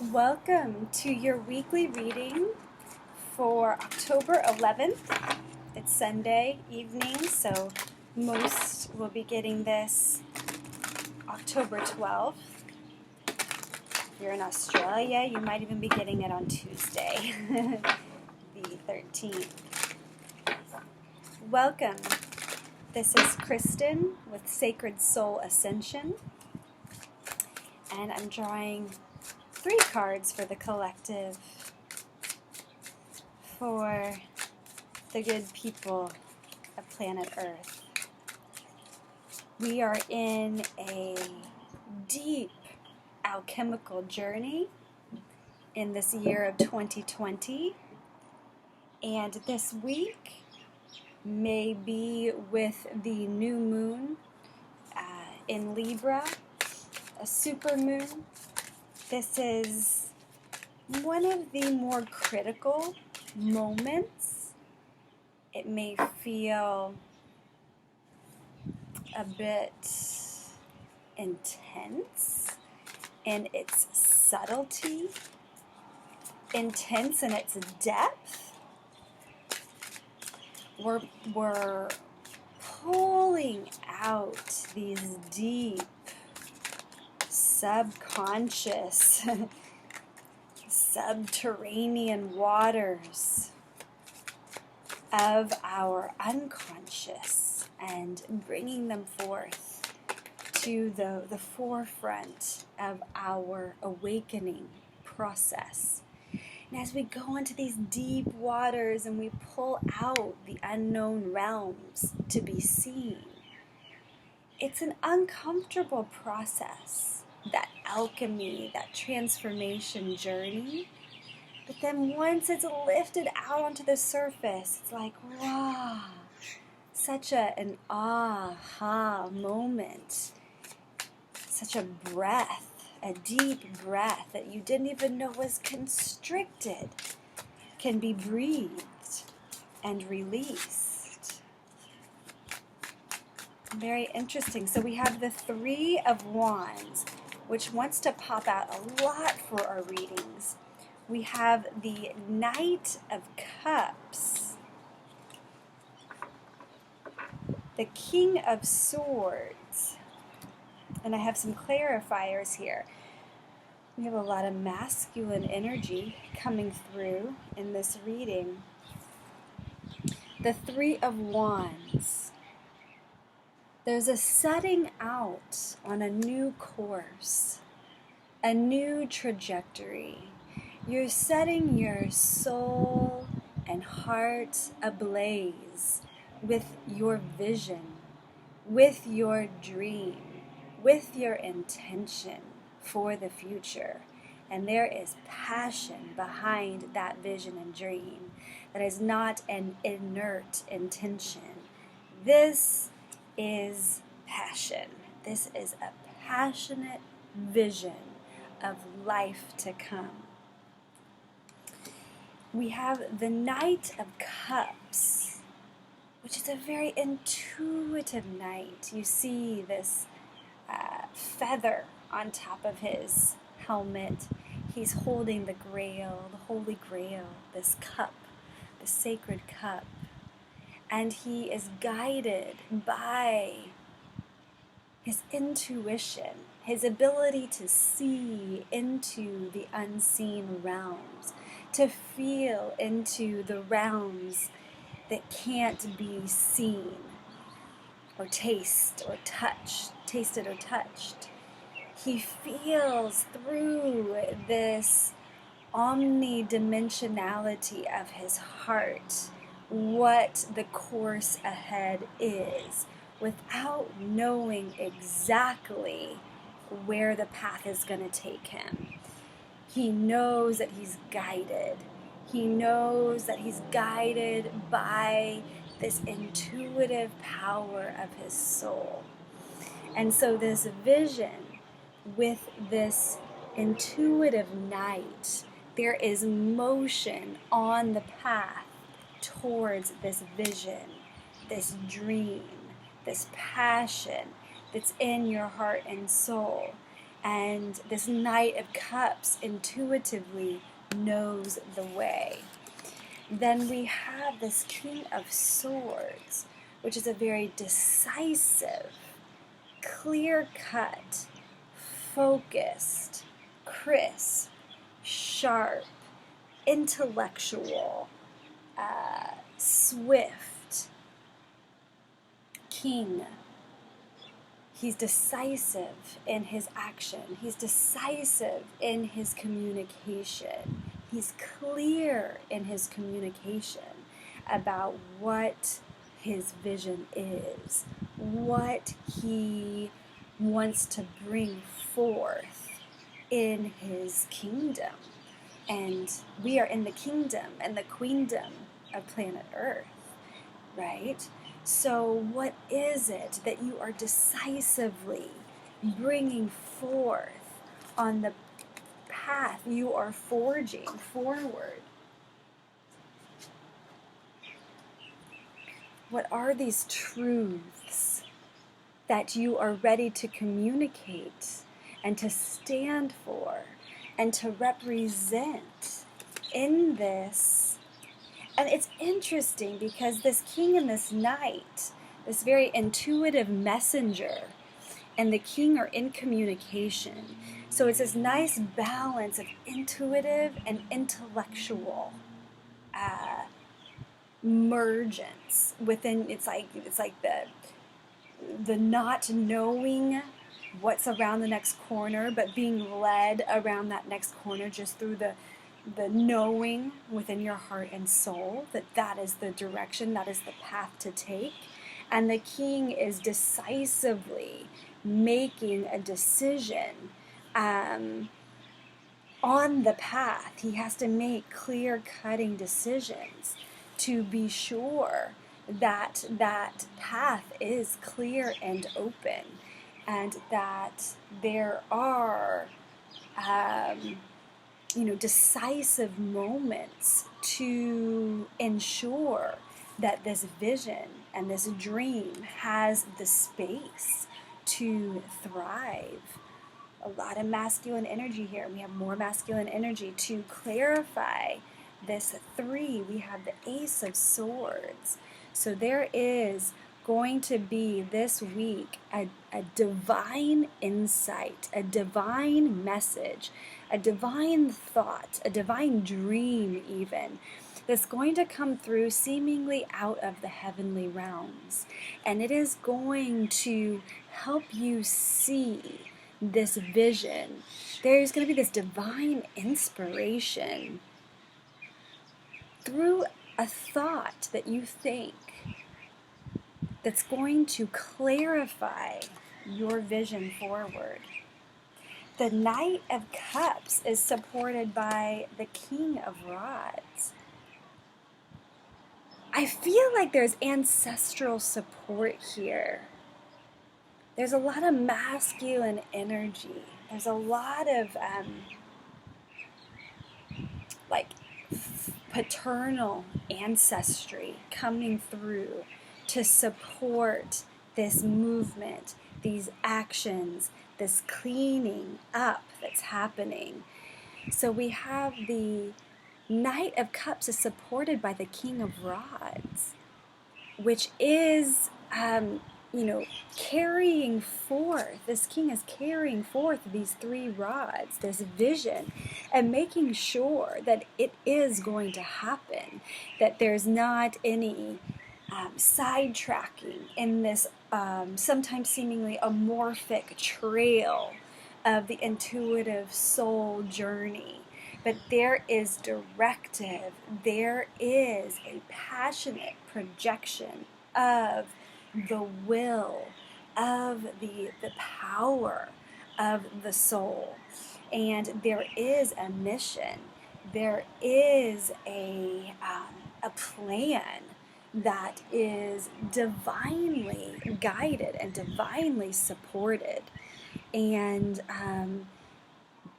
Welcome to your weekly reading for October 11th. It's Sunday evening, so most will be getting this October 12th. If you're in Australia, you might even be getting it on Tuesday, the 13th. Welcome. This is Kristen with Sacred Soul Ascension, and I'm drawing 3 cards for the collective, for the good people of planet Earth. We are in a deep alchemical journey in this year of 2020, and this week may be with the new moon in Libra, a super moon. This is one of the more critical moments. It may feel a bit intense in its subtlety, intense in its depth. We're pulling out these deep, subconscious, subterranean waters of our unconscious and bringing them forth to the forefront of our awakening process. And as we go into these deep waters and we pull out the unknown realms to be seen, it's an uncomfortable process, that alchemy, that transformation journey. But then once it's lifted out onto the surface, it's like, wow, such an aha moment, such a breath, a deep breath that you didn't even know was constricted, can be breathed and released. Very interesting. So we have the 3 of Wands, which wants to pop out a lot for our readings. We have the Knight of Cups, the King of Swords, and I have some clarifiers here. We have a lot of masculine energy coming through in this reading. The 3 of Wands. There's a setting out on a new course, a new trajectory. You're setting your soul and heart ablaze with your vision, with your dream, with your intention for the future. And there is passion behind that vision and dream. That is not an inert intention. This is passion. This is a passionate vision of life to come. We have the Knight of Cups, which is a very intuitive knight. You see this feather on top of his helmet. He's holding the Grail, the Holy Grail, this cup, the sacred cup. And he is guided by his intuition, his ability to see into the unseen realms, to feel into the realms that can't be seen or tasted or touched. He feels through this omnidimensionality of his heart what the course ahead is, without knowing exactly where the path is going to take him. He knows that he's guided. He knows that he's guided by this intuitive power of his soul. And so this vision with this intuitive knight, there is motion on the path towards this vision, this dream, this passion that's in your heart and soul. And this Knight of Cups intuitively knows the way. Then we have this King of Swords, which is a very decisive, clear-cut, focused, crisp, sharp, intellectual, swift king. He's decisive in his action. He's decisive in his communication. He's clear in his communication about what his vision is, what he wants to bring forth in his kingdom. And we are in the kingdom and the queendom of planet Earth, right? So what is it that you are decisively bringing forth on the path you are forging forward? What are these truths that you are ready to communicate and to stand for and to represent in this? And it's interesting because this king and this knight, this very intuitive messenger, and the king are in communication. So it's this nice balance of intuitive and intellectual mergence within. It's like the not knowing what's around the next corner, but being led around that next corner just through the knowing within your heart and soul that is the direction, that is the path to take. And the king is decisively making a decision on the path. He has to make clear-cutting decisions to be sure that that path is clear and open, and that there are decisive moments to ensure that this vision and this dream has the space to thrive. A lot of masculine energy here. We have more masculine energy. To clarify this 3, we have the Ace of Swords. So there is going to be this week a divine insight, a divine message, a divine thought, a divine dream even, that's going to come through seemingly out of the heavenly realms. And it is going to help you see this vision. There's going to be this divine inspiration through a thought that you think that's going to clarify your vision forward. The Knight of Cups is supported by the King of Rods. I feel like there's ancestral support here. There's a lot of masculine energy. There's a lot of paternal ancestry coming through to support this movement, these actions, this cleaning up that's happening. So we have the Knight of Cups is supported by the King of Rods, which is, carrying forth. This king is carrying forth these 3 rods, this vision, and making sure that it is going to happen, that there's not any sidetracking in this sometimes seemingly amorphic trail of the intuitive soul journey. But there is directive, there is a passionate projection of the will, of the power of the soul. And there is a mission, there is a plan that is divinely guided and divinely supported. And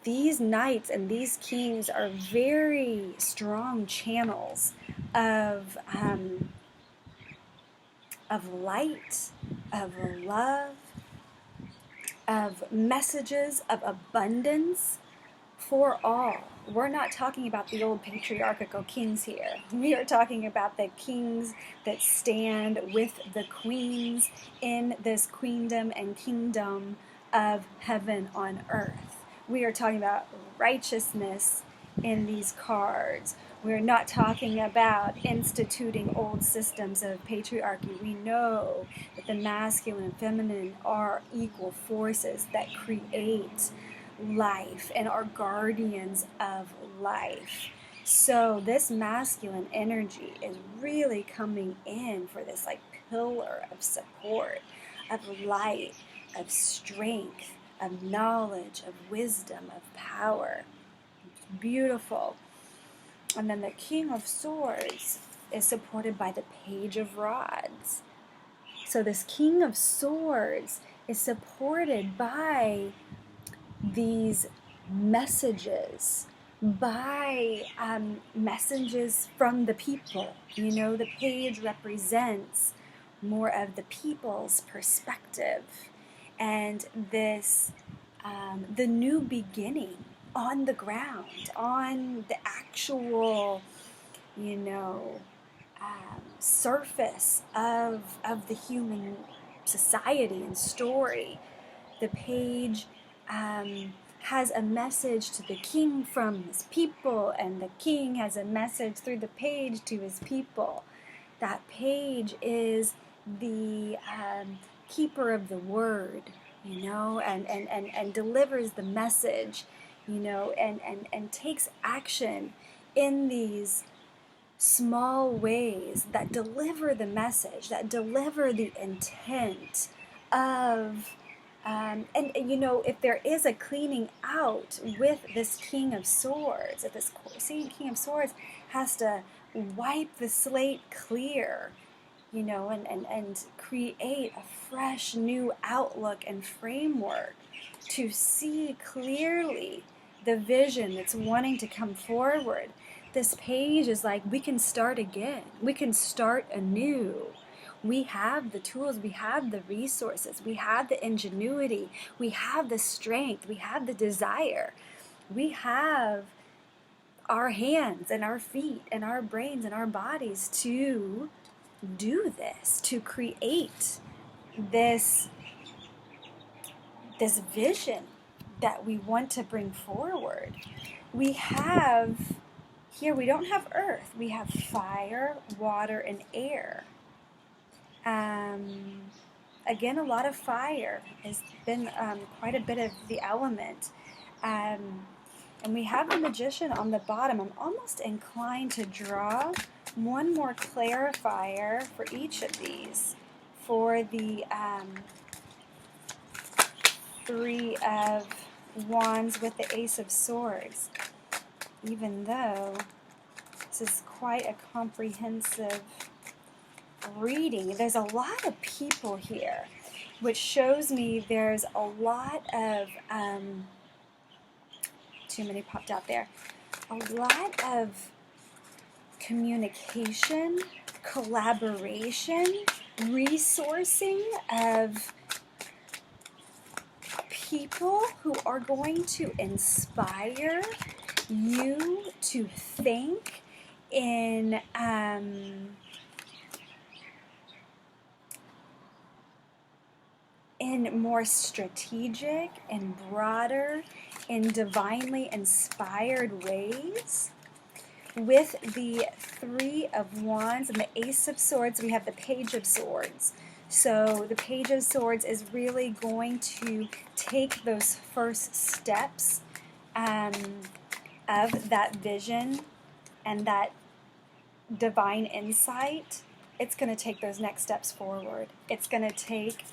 these knights and these kings are very strong channels of light, of love, of messages of abundance for all. We're not talking about the old patriarchal kings here. We are talking about the kings that stand with the queens in this queendom and kingdom of heaven on earth. We are talking about righteousness in these cards. We're not talking about instituting old systems of patriarchy. We know that the masculine and feminine are equal forces that create life and are guardians of life. So this masculine energy is really coming in for this like pillar of support, of light, of strength, of knowledge, of wisdom, of power. It's beautiful. And then the King of Swords is supported by the Page of Rods. So this King of Swords is supported by these messages, by messages from the people. You know, the page represents more of the people's perspective, and this the new beginning on the ground, on the actual, you know, surface of the human society and story. The page has a message to the king from his people, and the king has a message through the page to his people. That page is the keeper of the word, you know, and delivers the message, you know, and takes action in these small ways that deliver the message, that deliver the intent of and you know, if there is a cleaning out with this King of Swords, if this same King of Swords has to wipe the slate clear, you know, and create a fresh new outlook and framework to see clearly the vision that's wanting to come forward. This page is like, we can start again. We can start anew. We have the tools, we have the resources, we have the ingenuity, we have the strength, we have the desire. We have our hands and our feet and our brains and our bodies to do this, to create this vision that we want to bring forward. We have, here we don't have earth, we have fire, water, and air. Again, a lot of fire has been quite a bit of the element. And we have the Magician on the bottom. I'm almost inclined to draw one more clarifier for each of these for the Three of Wands with the Ace of Swords, even though this is quite a comprehensive reading. There's a lot of people here, which shows me there's a lot of too many popped out there, a lot of communication, collaboration, resourcing of people who are going to inspire you to think in more strategic and broader and divinely inspired ways. With the Three of Wands and the Ace of Swords, we have the Page of Swords. So the Page of Swords is really going to take those first steps of that vision and that divine insight. It's going to take those next steps forward. It's going to take,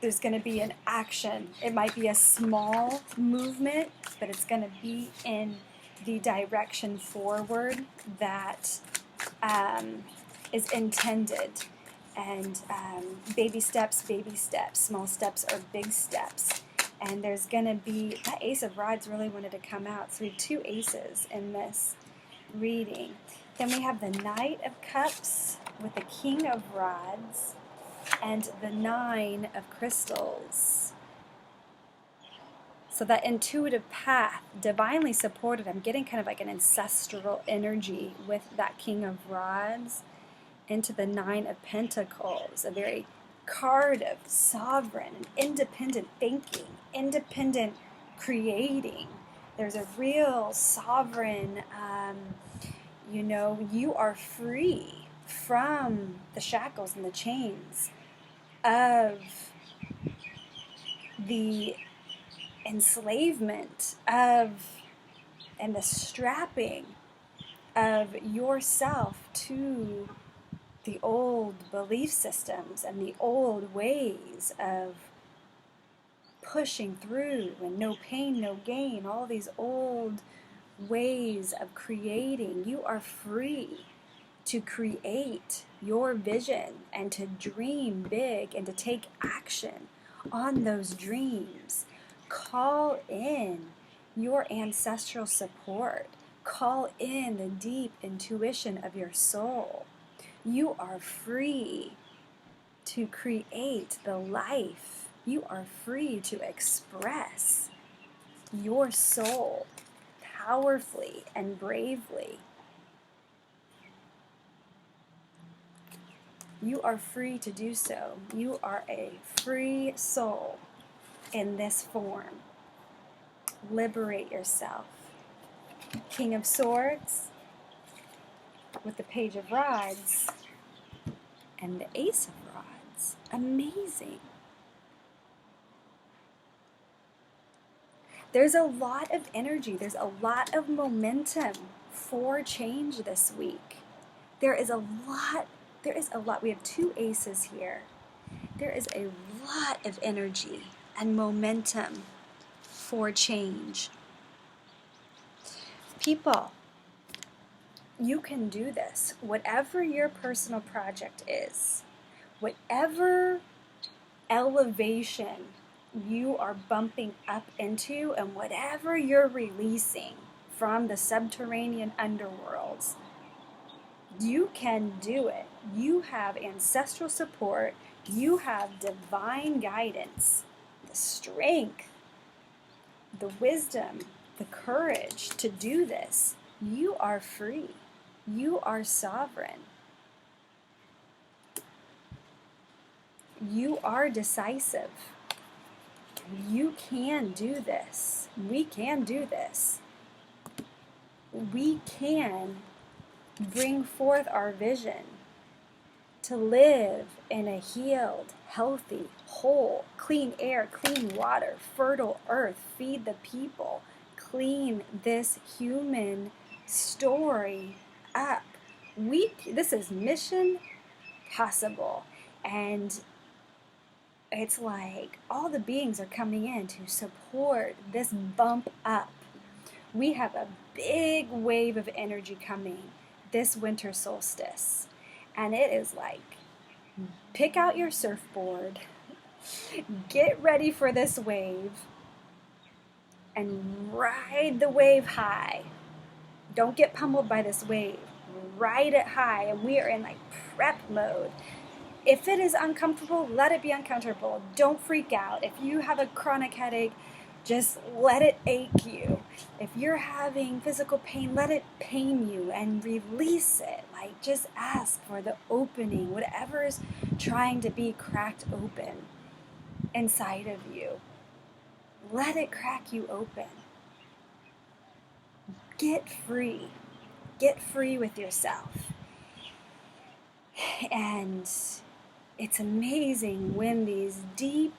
there's going to be an action. It might be a small movement, but it's going to be in the direction forward that is intended. And baby steps, small steps are big steps. And there's going to be, that Ace of Rods really wanted to come out. So we have two aces in this reading. Then we have the Knight of Cups with the King of Rods and the Nine of Crystals. So that intuitive path, divinely supported, I'm getting kind of like an ancestral energy with that King of Rods into the Nine of Pentacles, a very card of sovereign and independent thinking, independent creating. There's a real sovereign, you are free from the shackles and the chains of the enslavement of and the strapping of yourself to the old belief systems and the old ways of pushing through and no pain, no gain, all these old ways of creating. You are free to create your vision and to dream big and to take action on those dreams. Call in your ancestral support. Call in the deep intuition of your soul. You are free to create the life. You are free to express your soul powerfully and bravely. You are free to do so. You are a free soul in this form. Liberate yourself. King of Swords with the Page of Rods and the Ace of Rods. Amazing. There's a lot of energy. There's a lot of momentum for change this week. There is a lot. We have two aces here. There is a lot of energy and momentum for change. People, you can do this. Whatever your personal project is, whatever elevation you are bumping up into, and whatever you're releasing from the subterranean underworlds, you can do it. You have ancestral support. You have divine guidance, the strength, the wisdom, the courage to do this. You are free. You are sovereign. You are decisive. You can do this. We can do this. We can bring forth our vision to live in a healed, healthy, whole, clean air, clean water, fertile earth, feed the people, clean this human story up. This is mission possible. And it's like all the beings are coming in to support this bump up. We have a big wave of energy coming this winter solstice. And it is like, pick out your surfboard, get ready for this wave, and ride the wave high. Don't get pummeled by this wave. Ride it high. And we are in like prep mode. If it is uncomfortable, let it be uncomfortable. Don't freak out. If you have a chronic headache, just let it ache you. If you're having physical pain, let it pain you and release it. Like, just ask for the opening, whatever is trying to be cracked open inside of you. Let it crack you open. Get free. Get free with yourself. And it's amazing when these deep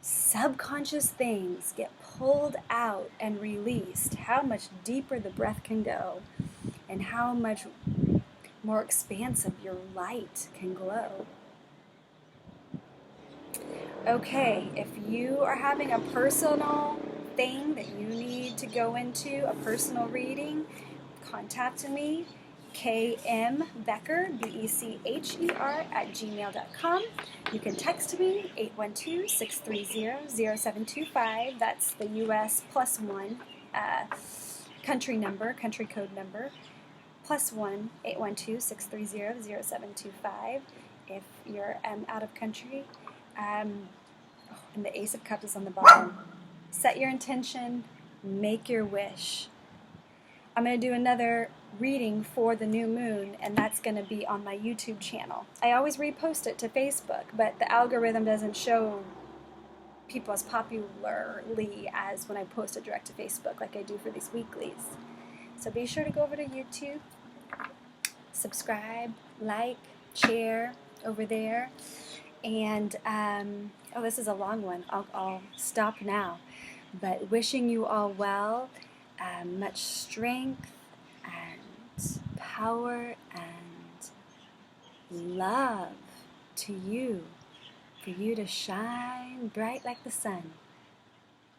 subconscious things get pulled out and released, how much deeper the breath can go and how much more expansive your light can glow. Okay, if you are having a personal thing that you need to go into, a personal reading, contact me, KM Becker, BECHER @gmail.com. You can text me, 812-630-0725. That's the US +1 country code number. +1 812-630-0725 if you're out of country. And the Ace of Cups is on the bottom. set your intention, make your wish. I'm going to do another reading for the new moon, and that's going to be on my YouTube channel. I always repost it to Facebook, but the algorithm doesn't show people as popularly as when I post it direct to Facebook like I do for these weeklies. So be sure to go over to YouTube, subscribe, like, share over there. And, oh, this is a long one. I'll stop now. But wishing you all well, much strength and power and love to you, for you to shine bright like the sun.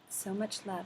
So much love.